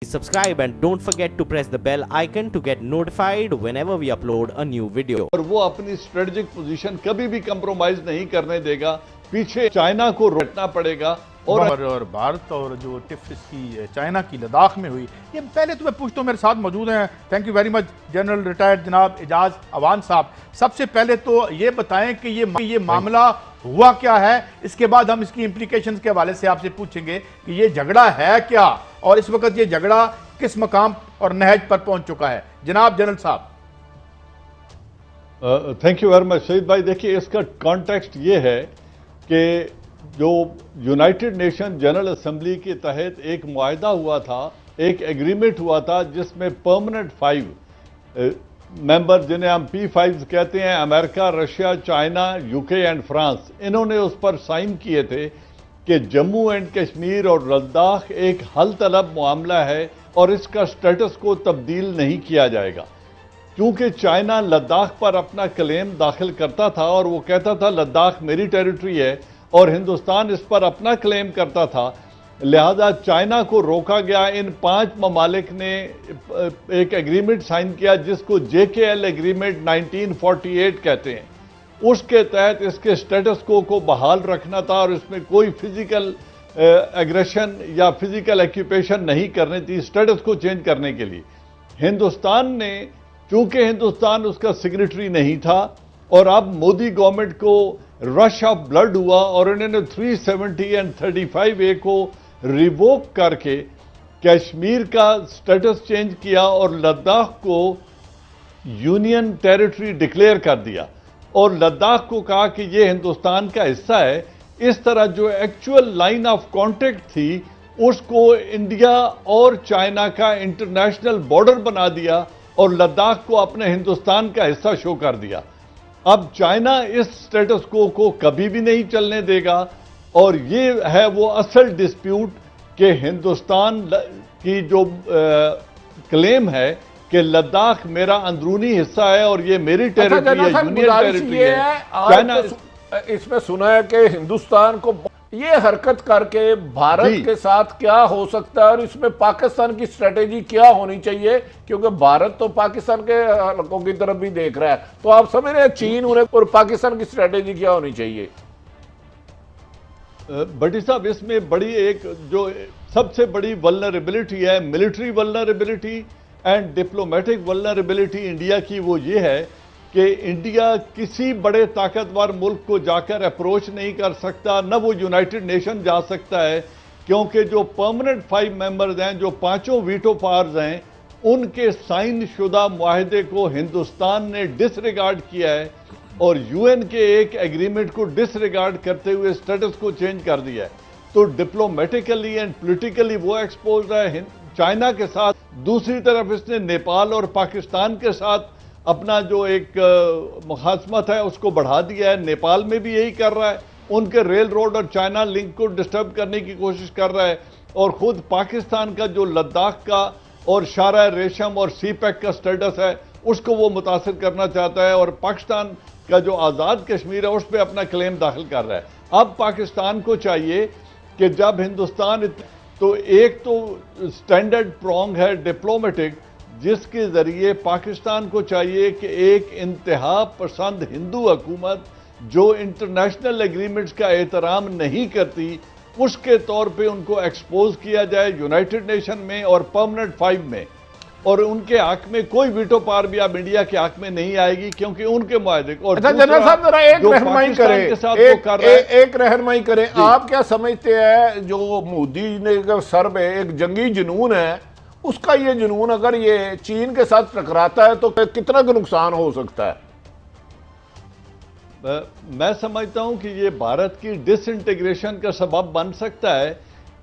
Subscribe and don't forget to press the bell icon to get notified whenever we upload a new video. और वो अपनी strategic position कभी भी compromise नहीं करने देगा, पीछे चाइना को रोकना पड़ेगा। और भारत और जो टिफ इसकी चाइना की लद्दाख में हुई, ये पहले तो मैं पूछता हूँ, मेरे साथ मौजूद हैं, thank you very much, general retired जनाब एजाज अवान साहब। सबसे पहले तो ये बताएं कि ये मामला हुआ क्या है, इसके बाद हम इसकी इम्प्लीकेशंस के हवाले से आपसे पूछेंगे कि ये झगड़ा है क्या और इस वक्त ये झगड़ा किस मकाम और नहज पर पहुंच चुका है। जनाब जनरल साहब। थैंक यू वेरी मच शहीद भाई। देखिए, इसका कॉन्टेक्स्ट ये है कि जो यूनाइटेड नेशन जनरल असेंबली के तहत एक मुआहदा हुआ था, एक एग्रीमेंट हुआ था, जिसमें परमानेंट 5 मेंबर, जिन्हें हम P5 कहते हैं, America, Russia, China, UK and France, इन्होंने उस पर साइन किए थे कि जम्मू एंड कश्मीर और लद्दाख एक हल तलब मामला है और इसका स्टेटस को तब्दील नहीं किया जाएगा। क्योंकि चाइना लद्दाख पर अपना क्लेम दाखिल करता था और वो कहता था लद्दाख मेरी टेरिटरी है और हिंदुस्तान इस पर अपना क्लेम करता था, लिहाजा चाइना को रोका गया। इन 5 ममालिक ने एक एग्रीमेंट साइन किया जिसको JKL एग्रीमेंट 1948 कहते हैं। उसके तहत इसके स्टेटस को बहाल रखना था और इसमें कोई फिजिकल एग्रेशन या फिजिकल ऑक्यूपेशन नहीं करनी थी स्टेटस को चेंज करने के लिए। हिंदुस्तान ने, चूंकि हिंदुस्तान उसका सिग्नेटरी नहीं था और अब मोदी गवर्नमेंट को रश ऑफ ब्लड हुआ और इन्होंने 370 एंड 35A को रिवोक करके कश्मीर का स्टेटस चेंज किया और लद्दाख को यूनियन टेरिटरी डिक्लेयर कर दिया और लद्दाख को कहा कि ये हिंदुस्तान का हिस्सा है। इस तरह जो एक्चुअल लाइन ऑफ कॉन्टैक्ट थी उसको इंडिया और चाइना का इंटरनेशनल बॉर्डर बना दिया और लद्दाख को अपने हिंदुस्तान का हिस्सा शो कर दिया। अब चाइना इस स्टेटस को कभी भी नहीं चलने देगा और ये है वो असल डिस्प्यूट कि हिंदुस्तान की जो क्लेम है कि लद्दाख मेरा अंदरूनी हिस्सा है और ये मेरी टेरिटरी है, यूनियन टेरिटरी है। चाइना इसमें सुना है कि हिंदुस्तान को ये हरकत करके भारत के साथ क्या हो सकता है और इसमें पाकिस्तान की स्ट्रेटेजी क्या होनी चाहिए, क्योंकि भारत तो पाकिस्तान के हलकों की तरफ भी देख रहा है। तो आप समझ रहे हैं चीन उन्हें और पाकिस्तान की स्ट्रेटेजी क्या होनी चाहिए? भट्टी साहब, इसमें बड़ी एक जो सबसे बड़ी वल्नरेबिलिटी है, military vulnerability and diplomatic vulnerability India की, वो ये है कि इंडिया किसी बड़े ताकतवर मुल्क को जाकर अप्रोच नहीं कर सकता, न वो यूनाइटेड नेशन जा सकता है, क्योंकि जो परमानेंट 5 मेंबर्स हैं, जो 5 वीटो पावर्स हैं, उनके साइन शुदा मुआहदे को हिंदुस्तान ने डिसरिगार्ड किया है और यूएन के एक एग्रीमेंट को डिसरिगार्ड करते हुए स्टेटस को चेंज कर दिया है। तो डिप्लोमेटिकली एंड पॉलिटिकली वो एक्सपोज है चाइना के साथ। दूसरी तरफ इसने नेपाल और पाकिस्तान के साथ अपना जो एक मुखासमत है उसको बढ़ा दिया है। नेपाल में भी यही कर रहा है, उनके रेल रोड और चाइना लिंक को डिस्टर्ब करने की कोशिश कर रहा है और खुद पाकिस्तान का जो लद्दाख का और शारा रेशम और CPEC का स्टेटस है उसको वो मुतासिर करना चाहता है और पाकिस्तान का जो आज़ाद कश्मीर है उस पर अपना क्लेम दाखिल कर रहा है। अब पाकिस्तान को चाहिए कि जब हिंदुस्तान, तो एक तो स्टैंडर्ड प्रोंग है डिप्लोमेटिक, जिसके ज़रिए पाकिस्तान को चाहिए कि एक इंतहा पसंद हिंदू हुकूमत जो इंटरनेशनल एग्रीमेंट्स का एहतराम नहीं करती, उसके तौर पे उनको एक्सपोज किया जाए यूनाइटेड नेशन में और परमानेंट 5 में, और उनके हक में कोई वीटो पावर भी अब इंडिया के हक में नहीं आएगी क्योंकि उनके मुआहदे को। अच्छा जनरल साहब, जरा एक रहनुमाई करें, एक रहनुमाई करें, आप क्या समझते हैं जो मोदी ने सर पे एक जंगी जुनून है, उसका ये जुनून अगर ये चीन के साथ टकराता है तो कितना का नुकसान हो सकता है? मैं समझता हूं कि ये भारत की डिसइंटीग्रेशन का सबब बन सकता है,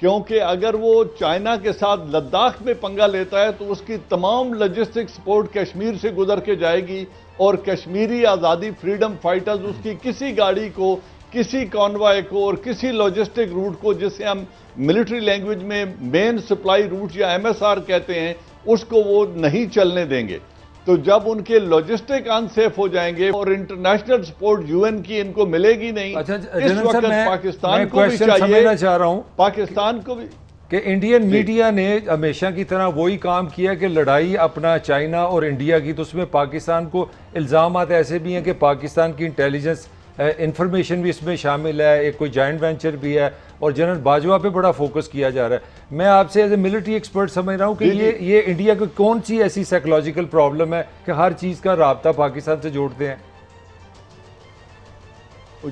क्योंकि अगर वो चाइना के साथ लद्दाख में पंगा लेता है तो उसकी तमाम लॉजिस्टिक सपोर्ट कश्मीर से गुजर के जाएगी और कश्मीरी आज़ादी फ्रीडम फाइटर्स उसकी किसी गाड़ी को, किसी कॉन्वॉय को और किसी लॉजिस्टिक रूट को, जिसे हम मिलिट्री लैंग्वेज में मेन सप्लाई रूट या MSR कहते हैं, उसको वो नहीं चलने देंगे। तो जब उनके लॉजिस्टिक अनसेफ हो जाएंगे और इंटरनेशनल सपोर्ट यूएन की इनको मिलेगी नहीं। अच्छा, इस वक्त पाकिस्तान को भी चाहिए, चाह रहा हूं, पाकिस्तान को भी کہ انڈین میڈیا نے ہمیشہ کی طرح وہی کام کیا کہ لڑائی اپنا چائنا اور انڈیا کی، تو اس میں پاکستان کو الزامات ایسے بھی ہیں کہ پاکستان کی انٹیلیجنس انفارمیشن بھی اس میں شامل ہے، ایک کوئی جائنٹ وینچر بھی ہے، اور جنرل باجوہ پہ بڑا فوکس کیا جا رہا ہے۔ میں آپ سے ایز اے ملٹری ایکسپرٹ سمجھ رہا ہوں کہ یہ انڈیا کو کون سی ایسی سائیکولوجیکل پرابلم ہے کہ ہر چیز کا رابطہ پاکستان سے جوڑتے ہیں؟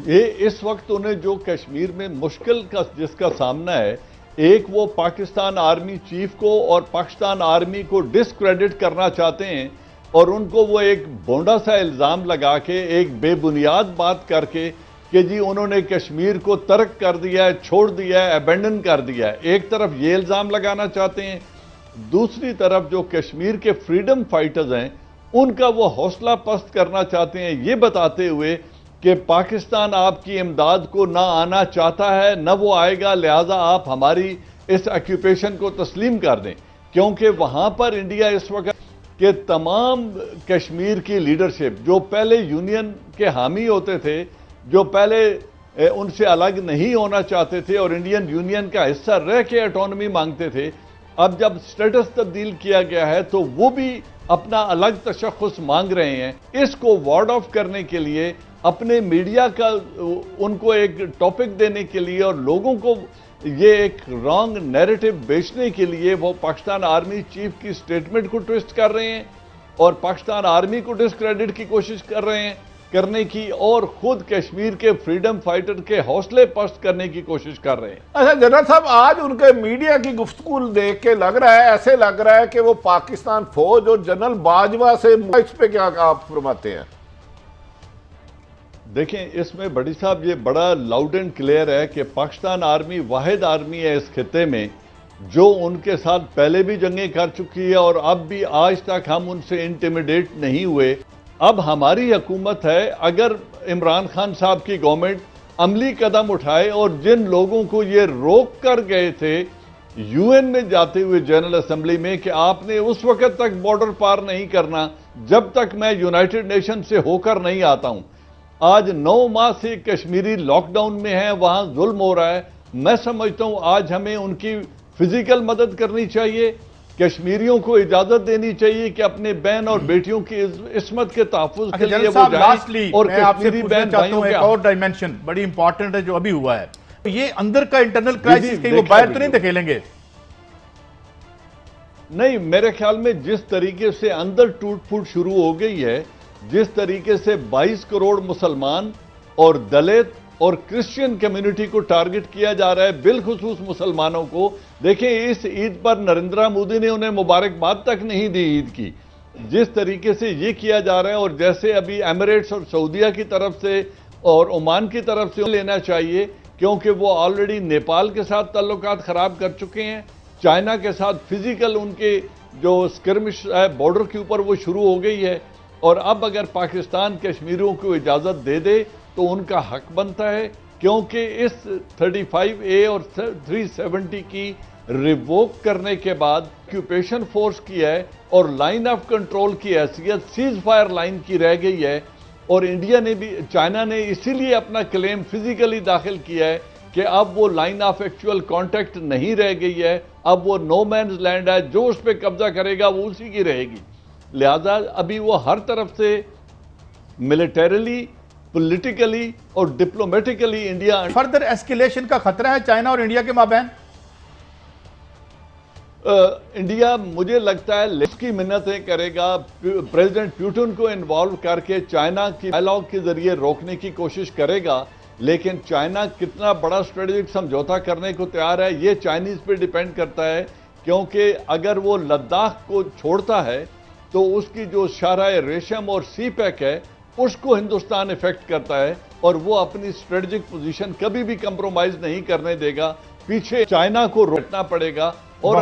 یہ اس وقت انہیں جو کشمیر میں مشکل کا جس کا سامنا ہے، ایک وہ پاکستان آرمی چیف کو اور پاکستان آرمی کو ڈسکریڈٹ کرنا چاہتے ہیں، اور ان کو وہ ایک بونڈا سا الزام لگا کے، ایک بے بنیاد بات کر کے کہ جی انہوں نے کشمیر کو ترک کر دیا ہے، چھوڑ دیا ہے، ایبینڈن کر دیا ہے۔ ایک طرف یہ الزام لگانا چاہتے ہیں، دوسری طرف جو کشمیر کے فریڈم فائٹرز ہیں ان کا وہ حوصلہ پست کرنا چاہتے ہیں، یہ بتاتے ہوئے کہ پاکستان آپ کی امداد کو نہ آنا چاہتا ہے نہ وہ آئے گا، لہٰذا آپ ہماری اس آکیوپیشن کو تسلیم کر دیں، کیونکہ وہاں پر انڈیا اس وقت کہ تمام کشمیر کی لیڈرشپ جو پہلے یونین کے حامی ہوتے تھے، جو پہلے ان سے الگ نہیں ہونا چاہتے تھے اور انڈین یونین کا حصہ رہ کے آٹونومی مانگتے تھے، اب جب سٹیٹس تبدیل کیا گیا ہے تو وہ بھی اپنا الگ تشخص مانگ رہے ہیں۔ اس کو وارڈ آف کرنے کے لیے، اپنے میڈیا کا ان کو ایک ٹاپک دینے کے لیے اور لوگوں کو یہ ایک رانگ نیریٹو بیچنے کے لیے وہ پاکستان آرمی چیف کی سٹیٹمنٹ کو ٹویسٹ کر رہے ہیں اور پاکستان آرمی کو ڈسکریڈٹ کی کوشش کر رہے ہیں کرنے کی، اور خود کشمیر کے فریڈم فائٹر کے حوصلے پست کرنے کی کوشش کر رہے ہیں۔ اچھا جنرل صاحب، آج ان کے میڈیا کی گفتگو دیکھ کے لگ رہا ہے، ایسے لگ رہا ہے کہ وہ پاکستان فوج اور جنرل باجوہ سے اس پہ کیا آپ فرماتے ہیں؟ دیکھیں، اس میں بڑی صاحب یہ بڑا لاؤڈ اینڈ کلیئر ہے کہ پاکستان آرمی واحد آرمی ہے اس خطے میں جو ان کے ساتھ پہلے بھی جنگیں کر چکی ہے، اور اب بھی آج تک ہم ان سے انٹیمیڈیٹ نہیں ہوئے۔ اب ہماری حکومت ہے، اگر عمران خان صاحب کی گورنمنٹ عملی قدم اٹھائے اور جن لوگوں کو یہ روک کر گئے تھے یو این میں جاتے ہوئے جنرل اسمبلی میں کہ آپ نے اس وقت تک بارڈر پار نہیں کرنا جب تک میں یونائٹڈ نیشن سے ہو کر نہیں آتا ہوں، آج 9 ماہ سے کشمیری لاک ڈاؤن میں ہیں، وہاں ظلم ہو رہا ہے۔ میں سمجھتا ہوں آج ہمیں ان کی فزیکل مدد کرنی چاہیے، کشمیریوں کو اجازت دینی چاہیے کہ اپنے بہن اور بیٹیوں کی عصمت کے تحفظ کے لیے وہ جائیں، اور کشمیری بہن بھائیوں ایک اور ڈائمنشن بڑی امپورٹنٹ ہے جو ابھی ہوا ہے، یہ اندر کا انٹرنل کرائسس کہیں وہ باہر تو نہیں دھکیلیں گے؟ نہیں، میرے خیال میں جس طریقے سے اندر ٹوٹ پھوٹ شروع ہو گئی ہے، جس طریقے سے 22 کروڑ مسلمان اور دلت اور کرسچین کمیونٹی کو ٹارگٹ کیا جا رہا ہے، بالخصوص مسلمانوں کو، دیکھیں اس عید پر نریندر مودی نے انہیں مبارکباد تک نہیں دی عید کی، جس طریقے سے یہ کیا جا رہا ہے، اور جیسے ابھی ایمریٹس اور سعودیہ کی طرف سے اور عمان کی طرف سے لینا چاہیے، کیونکہ وہ آلریڈی نیپال کے ساتھ تعلقات خراب کر چکے ہیں، چائنا کے ساتھ فزیکل ان کے جو اسکرمش ہے بارڈر کے اوپر وہ شروع ہو گئی ہے، اور اب اگر پاکستان کشمیریوں کو اجازت دے دے تو ان کا حق بنتا ہے، کیونکہ اس 35A اور 370 کی ریووک کرنے کے بعد آکیوپیشن فورس کی ہے اور لائن آف کنٹرول کی حیثیت سیز فائر لائن کی رہ گئی ہے، اور انڈیا نے بھی، چائنا نے اسی لیے اپنا کلیم فزیکلی داخل کیا ہے کہ اب وہ لائن آف ایکچوئل کانٹیکٹ نہیں رہ گئی ہے، اب وہ نو مینز لینڈ ہے، جو اس پہ قبضہ کرے گا وہ اسی کی رہے گی، لہذا ابھی وہ ہر طرف سے ملیٹریلی، پولیٹیکلی اور ڈپلومیٹیکلی انڈیا فردر ایسکیلیشن کا خطرہ ہے چائنا اور انڈیا کے مابین؟ انڈیا مجھے لگتا ہے اس کی منتیں کرے گا، پریزیڈنٹ پیوٹن کو انوالو کر کے چائنا کی ڈائیلاگ کے ذریعے روکنے کی کوشش کرے گا، لیکن چائنا کتنا بڑا اسٹریٹجک سمجھوتا کرنے کو تیار ہے یہ چائنیز پہ ڈیپینڈ کرتا ہے، کیونکہ اگر وہ لداخ کو چھوڑتا ہے تو اس کی جو شاہراہ ریشم اور سی پیک ہے اس کو ہندوستان افیکٹ کرتا ہے، اور وہ اپنی اسٹریٹجک پوزیشن کبھی بھی کمپرومائز نہیں کرنے دے گا، پیچھے چائنا کو روکنا پڑے گا، اور